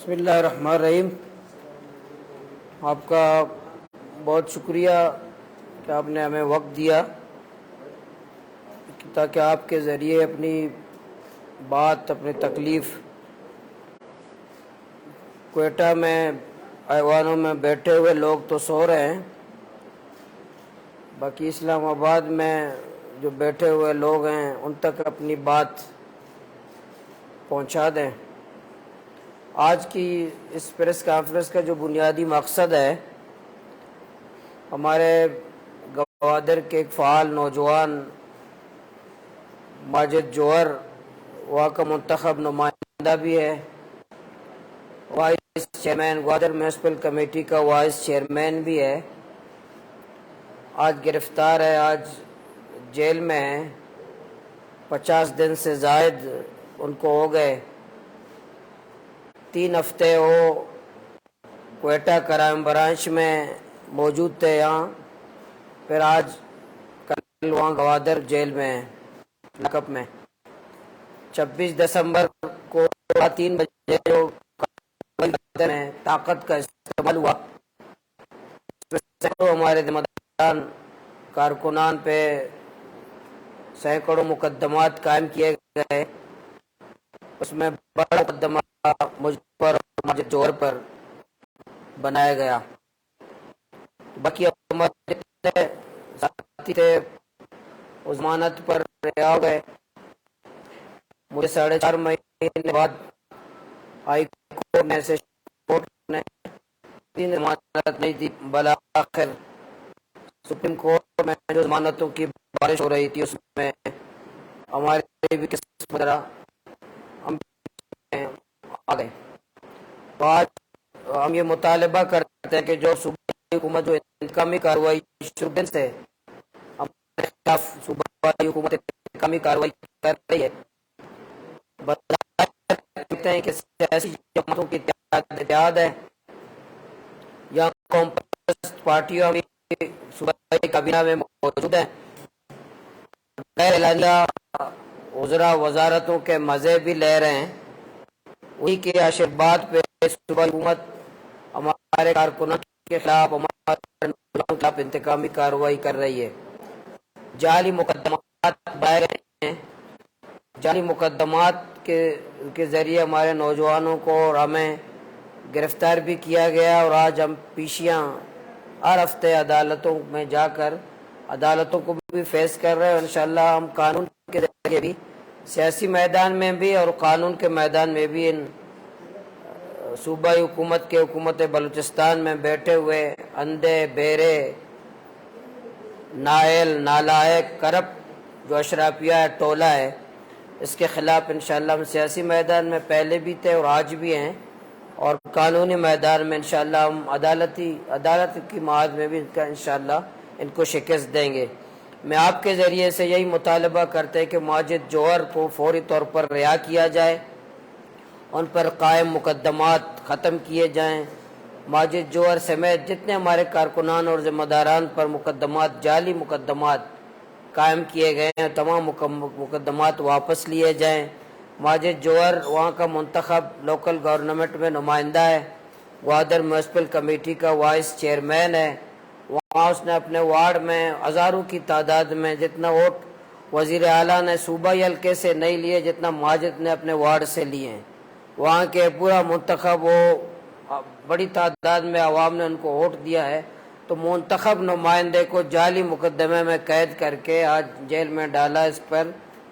بسم اللہ الرحمن الرحیم۔ آپ کا بہت شکریہ کہ آپ نے ہمیں وقت دیا تاکہ آپ کے ذریعے اپنی بات، اپنی تکلیف کوئٹہ میں ایوانوں میں بیٹھے ہوئے لوگ تو سو رہے ہیں، باقی اسلام آباد میں جو بیٹھے ہوئے لوگ ہیں ان تک اپنی بات پہنچا دیں۔ آج کی اس پریس کانفرنس کا جو بنیادی مقصد ہے، ہمارے گوادر کے ایک فعال نوجوان ماجد جوہر وہاں کا منتخب نمائندہ بھی ہے، vice chairman Gwadar municipal committee کا وائس چیئرمین بھی ہے، آج گرفتار ہے، آج جیل میں ہے، 50 دن سے زائد ان کو ہو گئے۔ 3 ہفتے وہ کوئٹہ کرائم برانچ میں موجود تھے یہاں، پھر آج کل وہاں گوادر جیل میں ہیں، لاک اپ میں۔ 26 دسمبر کو 3 بجے جو میں طاقت کا استعمال ہوا، سینکڑوں ہمارے ذمہ داران کارکنان پہ سینکڑوں مقدمات قائم کیے گئے، اس میں بڑا مقدمہ مجھ پر اور ماجد جوہر پر بنایا گیا۔ باقی ہمارے جتنے ساتھی تھے وہ ضمانت پر رہا ہو گئے۔ مجھے 4.5 مہینے بعد ہائی کورٹ نے ضمانت نہیں دی، بالآخر سپریم کورٹ میں جو ضمانتوں کی بارش ہو رہی تھی اس میں ہمارے بھی قسمت رہا، ہم آ گئے۔ تو آج ہم یہ مطالبہ کرتے ہیں کہ جو صوبائی حکومت جو انتقامی کارروائی شروع سے ہمارے خلاف صوبائی حکومت انتقامی کارروائی کر رہی ہے، کہتے ہیں کہ سیاسی جماعتوں کی اتحاد ہے یا قوم پرست پارٹیوں بھی صوبائی کابینہ میں موجود ہیں، غیر اعلانیہ وزراء وزارتوں کے مزے بھی لے رہے ہیں، وہی کے آشرواد پہ صوبائی حکومت ہمارے کارکنوں کے خلاف، ہمارے نوجوانوں کے خلاف انتقامی کارروائی کر رہی ہے۔ جعلی مقدمات دائر ہیں، جعلی مقدمات کے ذریعے ہمارے نوجوانوں کو اور ہمیں گرفتار بھی کیا گیا، اور آج ہم پیشیاں ہر ہفتے عدالتوں میں جا کر عدالتوں کو بھی فیس کر رہے ہیں، اور انشاءاللہ ہم قانون کے ذریعے بھی سیاسی میدان میں بھی اور قانون کے میدان میں بھی ان صوبائی حکومت کے حکومت بلوچستان میں بیٹھے ہوئے اندھے بہرے نااہل نالائق کرپٹ جو اشرافیہ ٹولہ ہے، اس کے خلاف انشاءاللہ ہم سیاسی میدان میں پہلے بھی تھے اور آج بھی ہیں، اور قانونی میدان میں انشاءاللہ ہم عدالت کی معاد میں بھی انشاءاللہ ان کو شکست دیں گے۔ میں آپ کے ذریعے سے یہی مطالبہ کرتے ہیں کہ ماجد جوہر کو فوری طور پر رہا کیا جائے، ان پر قائم مقدمات ختم کیے جائیں۔ ماجد جوہر سمیت جتنے ہمارے کارکنان اور ذمہ داران پر مقدمات، جعلی مقدمات قائم کیے گئے ہیں، تمام مقدمات واپس لیے جائیں۔ ماجد جوہر وہاں کا منتخب لوکل گورنمنٹ میں نمائندہ ہے، گوادر میونسپل کمیٹی کا وائس چیئرمین ہے، وہاں اس نے اپنے وارڈ میں ہزاروں کی تعداد میں جتنا ووٹ وزیر اعلیٰ نے صوبائی حلقے سے نہیں لیے جتنا ماجد نے اپنے وارڈ سے لیے ہیں، وہاں کے پورا منتخب وہ بڑی تعداد میں عوام نے ان کو ووٹ دیا ہے، تو منتخب نمائندے کو جعلی مقدمے میں قید کر کے آج جیل میں ڈالا، اس پر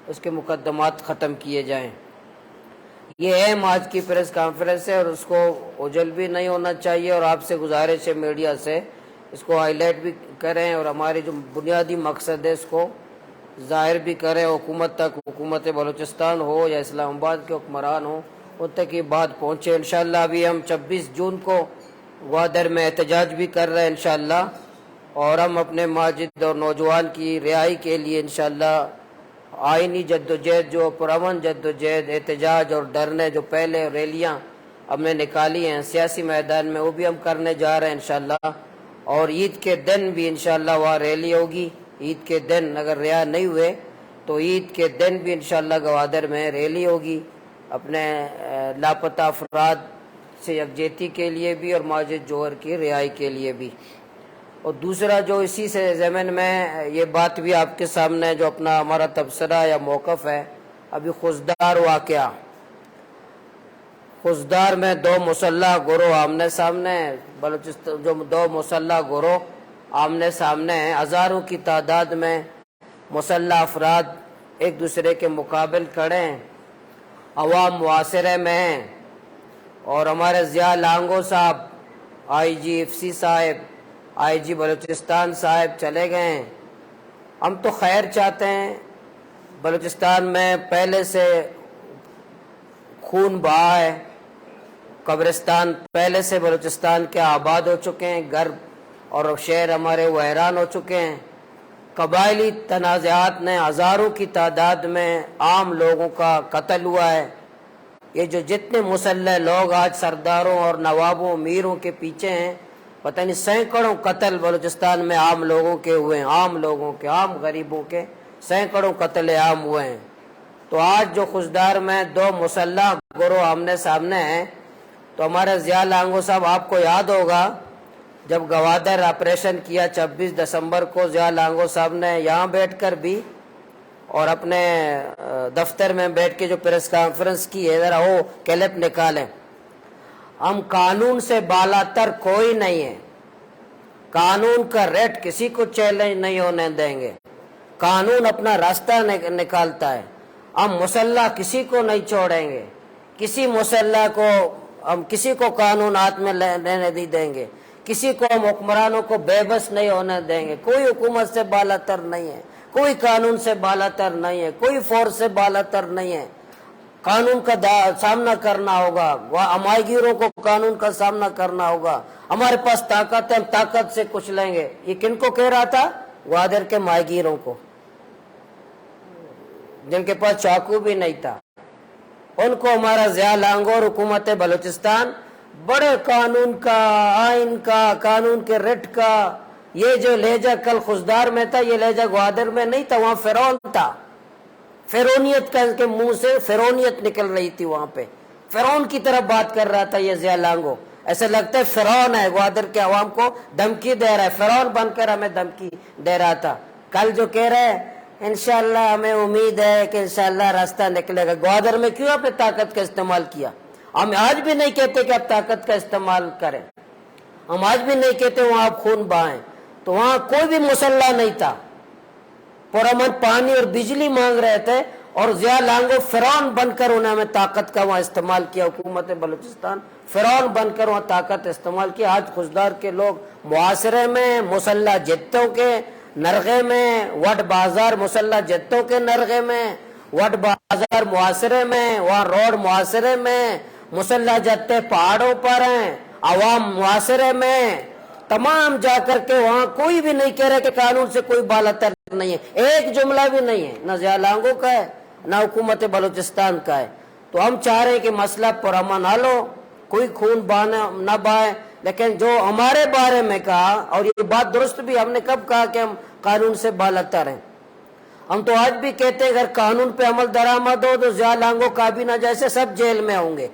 اس کے مقدمات ختم کیے جائیں۔ یہ اہم آج کی پریس کانفرنس ہے اور اس کو اوجل بھی نہیں ہونا چاہیے، اور آپ سے گزارش ہے میڈیا سے اس کو ہائی لائٹ بھی کریں اور ہماری جو بنیادی مقصد ہے اس کو ظاہر بھی کریں، حکومت تک، حکومت بلوچستان ہو یا اسلام آباد کے حکمران ہوں، ان تک یہ بات پہنچے۔ انشاءاللہ ابھی ہم 26 جون کو گوادر میں احتجاج بھی کر رہے ہیں انشاءاللہ، اور ہم اپنے ماجد اور نوجوان کی رہائی کے لیے انشاءاللہ آئینی جدوجہد، جو پرامن جدوجہد، احتجاج اور ڈرنے جو پہلے ریلیاں ہم نے نکالی ہیں سیاسی میدان میں، وہ بھی ہم کرنے جا رہے ہیں انشاءاللہ، اور عید کے دن بھی انشاءاللہ وہاں ریلی ہوگی۔ عید کے دن اگر رہا نہیں ہوئے تو عید کے دن بھی انشاءاللہ گوادر میں ریلی ہوگی، اپنے لاپتہ افراد سے یکجہتی کے لیے بھی اور ماجد جوہر کی رہائی کے لیے بھی۔ اور دوسرا جو اسی سے ضمن میں یہ بات بھی آپ کے سامنے جو اپنا ہمارا تبصرہ یا موقف ہے، ابھی خضدار واقعہ، خضدار میں دو مسلح گروہ آمنے سامنے ہیں، بلوچستان جو دو مسلح گروہ آمنے سامنے ہیں، ہزاروں کی تعداد میں مسلح افراد ایک دوسرے کے مقابل کھڑے ہیں، عوام معاصرے میں ہیں، اور ہمارے ضیاء لانگو صاحب، آئی جی ایف سی صاحب، آئی جی بلوچستان صاحب چلے گئے ہیں۔ ہم تو خیر چاہتے ہیں، بلوچستان میں پہلے سے خون بہا ہے، قبرستان پہلے سے بلوچستان کے آباد ہو چکے ہیں، گھر اور شہر ہمارے ویران ہو چکے ہیں، قبائلی تنازعات نے ہزاروں کی تعداد میں عام لوگوں کا قتل ہوا ہے۔ یہ جو جتنے مسلح لوگ آج سرداروں اور نوابوں امیروں کے پیچھے ہیں، پتہ نہیں سینکڑوں قتل بلوچستان میں عام لوگوں کے ہوئے ہیں، عام لوگوں کے، عام غریبوں کے سینکڑوں قتل عام ہوئے ہیں۔ تو آج جو خضدار میں دو مسلح گروہ آمنے سامنے ہیں، تو ہمارے ضیاء لانگو صاحب، آپ کو یاد ہوگا جب گوادر آپریشن کیا 26 دسمبر کو، ضیاء لانگو صاحب نے یہاں بیٹھ کر بھی اور اپنے دفتر میں بیٹھ کے جو پریس کانفرنس کی ہے، ذرا وہ کلپ نکالیں، ہم قانون سے بالا تر کوئی نہیں ہے، قانون کا ریٹ کسی کو چیلنج نہیں ہونے دیں گے، قانون اپنا راستہ نکالتا ہے، ہم مسلح کسی کو نہیں چھوڑیں گے، کسی مسلح کو ہم کسی کو قانون ہاتھ میں لینے نہیں دیں گے، کسی کو ہم حکمرانوں کو بے بس نہیں ہونے دیں گے، کوئی حکومت سے بالا تر نہیں ہے، کوئی قانون سے بالا تر نہیں ہے، کوئی فورس سے بالا تر نہیں ہے، قانون کا سامنا کرنا ہوگا، ماہی گیروں کو قانون کا سامنا کرنا ہوگا، ہمارے پاس طاقت ہے، ہم طاقت سے کچھ لیں گے۔ یہ کن کو کہہ رہا تھا؟ گوادر کے ماہی گیروں کو، جن کے پاس چاقو بھی نہیں تھا، ان کو ہمارا ضیاء لانگو اور حکومت بلوچستان بڑے قانون کا، آئین کا، قانون کے رٹ کا، یہ جو لہجہ کل خضدار میں تھا، یہ لہجہ گوادر میں نہیں تھا، وہاں فرعون تھا، فرعونیت کا، ان کے منہ سے فرعونیت نکل رہی تھی، وہاں پہ فرعون کی طرف بات کر رہا تھا یہ ضیاء لانگو، ایسے لگتا ہے فرعون ہے، گوادر کے عوام کو دھمکی دے رہا ہے، فرعون بن کر ہمیں دھمکی دے رہا تھا۔ کل جو کہہ رہے ہیں انشاءاللہ ہمیں امید ہے کہ انشاءاللہ راستہ نکلے گا، گوادر میں کیوں آپ نے طاقت کا استعمال کیا؟ ہم آج بھی نہیں کہتے کہ آپ طاقت کا استعمال کریں، ہم آج بھی نہیں کہتے وہاں آپ خون بہائیں، تو وہاں کوئی بھی مسلح نہیں تھا، پرامن پانی اور بجلی مانگ رہے تھے، اور ضیاء لانگو فرعون بن کر انہوں نے طاقت کا وہاں استعمال کیا، حکومت بلوچستان فرعون بن کر وہاں طاقت استعمال کیا۔ آج خضدار کے لوگ معاشرے میں مسلح جتوں کے نرغے میں، وٹ بازار مسلح جتوں کے نرغے میں، وٹ بازار معاشرے میں، وہاں روڈ معاشرے میں مسلح جتے پہاڑوں پر ہیں، عوام معاشرے میں، تمام جا کر کے وہاں کوئی بھی نہیں کہہ رہے کہ قانون سے کوئی بالاتر نہیں ہے، ایک جملہ بھی نہیں ہے، نہ ضیاء لانگو کا ہے نہ حکومت بلوچستان کا ہے۔ تو ہم چاہ رہے ہیں کہ مسئلہ پرامن حل ہو، کوئی خون نہ بہائے، لیکن جو ہمارے بارے میں کہا، اور یہ بات درست بھی، ہم نے کب کہا کہ ہم قانون سے بالاتر ہیں؟ ہم تو آج بھی کہتے ہیں اگر قانون پہ عمل درآمد ہو تو ضیاء لانگو کابینہ جیسے سب جیل میں ہوں گے،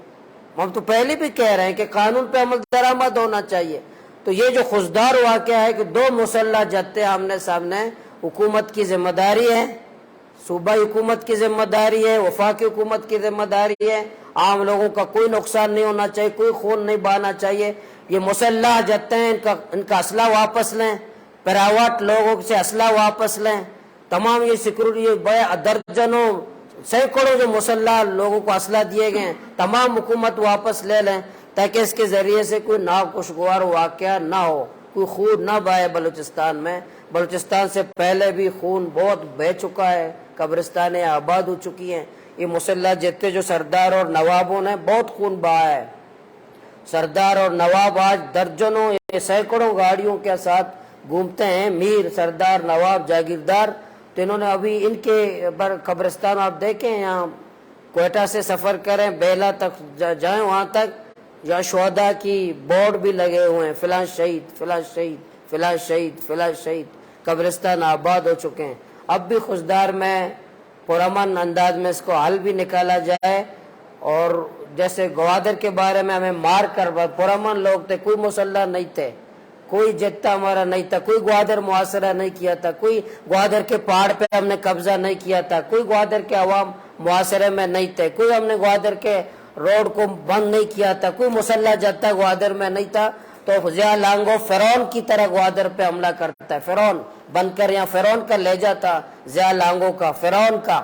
ہم تو پہلے بھی کہہ رہے ہیں کہ قانون پہ عمل درآمد ہونا چاہیے۔ تو یہ جو خضدار واقعہ ہے کہ دو مسلح جتے آمنے سامنے، حکومت کی ذمہ داری ہے، صوبائی حکومت کی ذمہ داری ہے، وفاقی حکومت کی ذمہ داری ہے، عام لوگوں کا کوئی نقصان نہیں ہونا چاہیے، کوئی خون نہیں بہانا چاہیے۔ یہ مسلح جتے ہیں، ان کا اسلحہ واپس لیں، پراوٹ لوگوں سے اسلحہ واپس لیں، تمام یہ سیکورٹی درجنوں سینکڑوں جو مسلح لوگوں کو اسلحہ دیے گئے ہیں، تمام حکومت واپس لے لیں، تاکہ اس کے ذریعے سے کوئی ناخوشگوار واقعہ نہ ہو، کوئی خون نہ بہے بلوچستان میں۔ بلوچستان سے پہلے بھی خون بہت بہہ چکا ہے، قبرستانیں آباد ہو چکی ہیں، یہ مسلح جتے جو سردار اور نوابوں نے بہت خون بہا ہے، سردار اور نواب آج درجنوں سینکڑوں گاڑیوں کے ساتھ گھومتے ہیں، میر، سردار، نواب، جاگیردار۔ تو انہوں نے ابھی ان کے قبرستان آپ دیکھیں، یہاں کوئٹہ سے سفر کریں، بیلا تک جائیں، وہاں تک جہاں شہداء کی بورڈ بھی لگے ہوئے ہیں، فلاں شہید، فلاں شہید، فلاں شہید، فلاں شہید، قبرستان آباد ہو چکے ہیں۔ اب بھی خضدار میں پرامن انداز میں اس کو حل بھی نکالا جائے، اور جیسے گوادر کے بارے میں ہمیں مار کر پرامن لوگ تھے، کوئی مسلح نہیں تھے، کوئی جتہ ہمارا نہیں تھا، کوئی گوادر محاصرہ نہیں کیا تھا، کوئی گوادر کے پہاڑ پہ ہم نے قبضہ نہیں کیا تھا، کوئی گوادر کے عوام محاصرے میں نہیں تھے، کوئی ہم نے گوادر کے روڈ کو بند نہیں کیا تھا، کوئی مسلح جتہ گوادر میں نہیں تھا. تو ضیاء لانگو فرعون کی طرح گوادر پہ حملہ کرتا ہے. فرعون بن کر یہاں فرعون کا لہجہ تھا ضیاء لانگو کا، فرعون کا،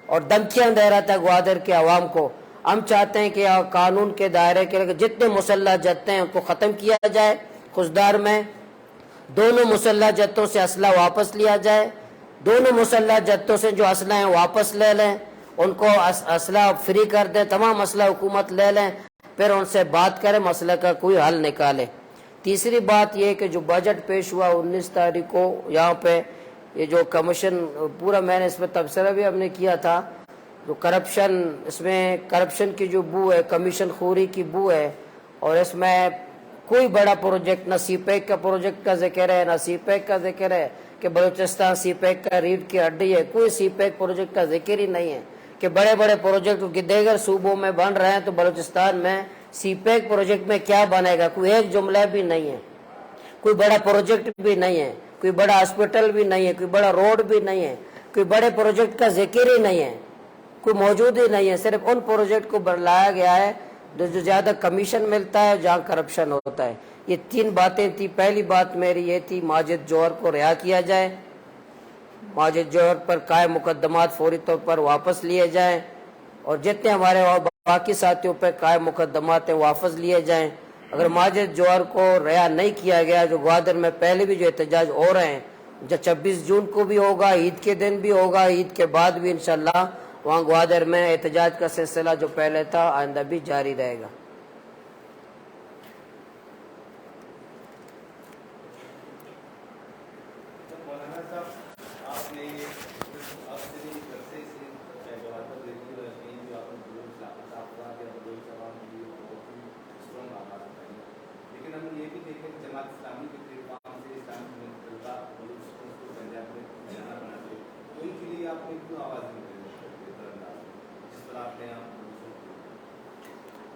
اور دھمکیاں دے رہا تھا گوادر کے عوام کو. ہم چاہتے ہیں کہ قانون کے دائرے کے جتنے مسلح جتیں ہیں ان کو ختم کیا جائے. خزدار میں دونوں مسلح جتوں سے اسلحہ واپس لیا جائے، دونوں مسلح جتوں سے جو اسلحہ ہیں واپس لے لیں، ان کو اسلحہ فری کر دیں، تمام اسلحہ حکومت لے لیں، پھر ان سے بات کریں، مسئلہ کا کوئی حل نکالے. تیسری بات یہ کہ جو بجٹ پیش ہوا 19 تاریخ کو یہاں پہ، یہ جو کمیشن پورا میں نے اس میں تبصرہ بھی ہم نے کیا تھا، جو کرپشن، اس میں کرپشن کی جو بو ہے، کمیشن خوری کی بو ہے، اور اس میں کوئی بڑا پروجیکٹ، نہ سی پیک کا پروجیکٹ کا ذکر ہے، نہ سی پیک کا ذکر ہے کہ بلوچستان سی پیک کا ریڑھ کی ہڈی ہے، کوئی سی پیک پروجیکٹ کا ذکر ہی نہیں ہے. کہ بڑے بڑے پروجیکٹ کی دیگر صوبوں میں بن رہے ہیں تو بلوچستان میں سی پیک پروجیکٹ میں کیا بنے گا؟ کوئی ایک جملہ بھی نہیں ہے، کوئی بڑا پروجیکٹ بھی نہیں ہے، کوئی بڑا ہاسپٹل بھی نہیں ہے، کوئی بڑا روڈ بھی نہیں ہے، کوئی بڑے پروجیکٹ کا ذکر ہی نہیں ہے، کوئی موجود ہی نہیں ہے. صرف ان پروجیکٹ کو بڑھلایا گیا ہے جو زیادہ کمیشن ملتا ہے، جہاں کرپشن ہوتا ہے. یہ تین باتیں تھی. پہلی بات میری یہ تھی ماجد جوہر کو رہا کیا جائے، ماجد جوہر پر قائم مقدمات فوری طور پر واپس لیے جائیں، اور جتنے ہمارے باقی ساتھیوں پہ قائم مقدمات ہیں واپس لیے جائیں. اگر ماجد جوہر کو رہا نہیں کیا گیا، جو گوادر میں پہلے بھی جو احتجاج ہو رہے ہیں، جو 26 جون کو بھی ہوگا، عید کے دن بھی ہوگا، عید کے بعد بھی انشاءاللہ وہاں گوادر میں احتجاج کا سلسلہ جو پہلے تھا آئندہ بھی جاری رہے گا.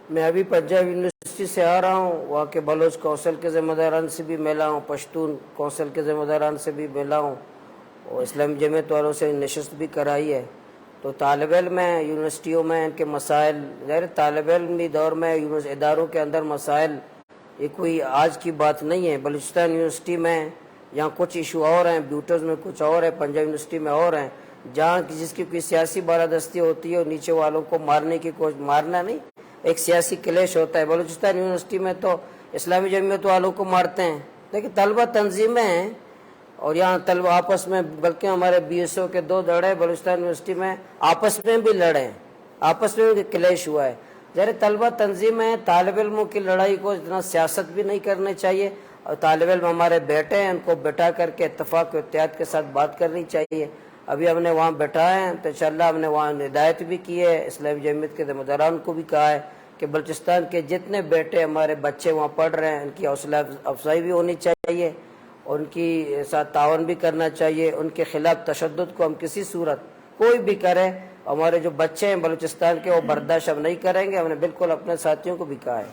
میں ابھی پنجاب یونیورسٹی سے آ رہا ہوں، وہاں کے بلوچ کونسل کے ذمہ داران سے بھی ملا ہوں، پشتون کونسل کے ذمہ داران سے بھی ملا ہوں، اور اسلامی جمعیت والوں سے نشست بھی کرائی ہے. تو طالب علم ہیں یونیورسٹیوں میں، ان کے مسائل، غیر طالب علمی دور میں اداروں کے اندر مسائل، یہ کوئی آج کی بات نہیں ہے. بلوچستان یونیورسٹی میں یہاں کچھ ایشو اور ہیں، بیوٹرز میں کچھ اور ہے، پنجاب یونیورسٹی میں اور ہیں، جہاں جس کی کوئی سیاسی بالادستی ہوتی ہے اور نیچے والوں کو مارنے کی کوشش، مارنا نہیں، ایک سیاسی کلیش ہوتا ہے. بلوچستان یونیورسٹی میں تو اسلامی جمعیت والوں کو مارتے ہیں، لیکن طلبہ تنظیمیں ہیں، اور یہاں طلبہ آپس میں، بلکہ ہمارے بی ایس او کے 2 دڑے بلوچستان یونیورسٹی میں آپس میں بھی لڑے ہیں، آپس میں بھی کلیش ہوا ہے. ذرا طلبہ تنظیمیں، طالب علموں کی لڑائی کو اتنا سیاست بھی نہیں کرنی چاہیے، اور طالب علم ہمارے بیٹے ہیں، ان کو بٹھا کر کے اتفاق و اتحاد کے ساتھ بات کرنی چاہیے. ابھی ہم نے وہاں بٹھائے ہیں تو انشاءاللہ ہم نے وہاں ہدایت بھی کی ہے، اسلامی جمعیت کے ذمہ داران کو بھی کہا ہے کہ بلوچستان کے جتنے بیٹے ہمارے بچے وہاں پڑھ رہے ہیں، ان کی حوصلہ افزائی بھی ہونی چاہیے، اور ان کی ساتھ تعاون بھی کرنا چاہیے. ان کے خلاف تشدد کو ہم کسی صورت کوئی بھی کرے، ہمارے جو بچے ہیں بلوچستان کے، وہ برداشت ہم نہیں کریں گے. ہم نے بالکل اپنے ساتھیوں کو بھی کہا ہے.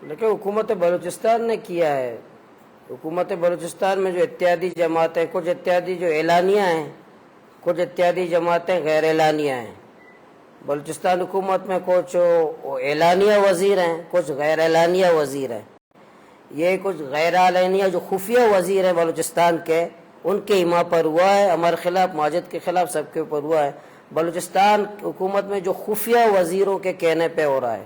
لیکن حکومت بلوچستان نے کیا ہے. حکومت بلوچستان میں جو اتحادی جماعتیں، کچھ اتحادی جو اعلانیہ ہیں، کچھ اتحادی جماعتیں غیر اعلانیہ ہیں. بلوچستان حکومت میں کچھ اعلانیہ وزیر ہیں، کچھ غیر اعلانیہ وزیر ہیں. یہ کچھ غیر اعلانیہ جو خفیہ وزیر ہیں بلوچستان کے، ان کے ایما پر ہوا ہے، ہمارے خلاف، ماجد کے خلاف، سب کے اوپر ہوا ہے. بلوچستان حکومت میں جو خفیہ وزیروں کے کہنے پہ ہو رہا ہے.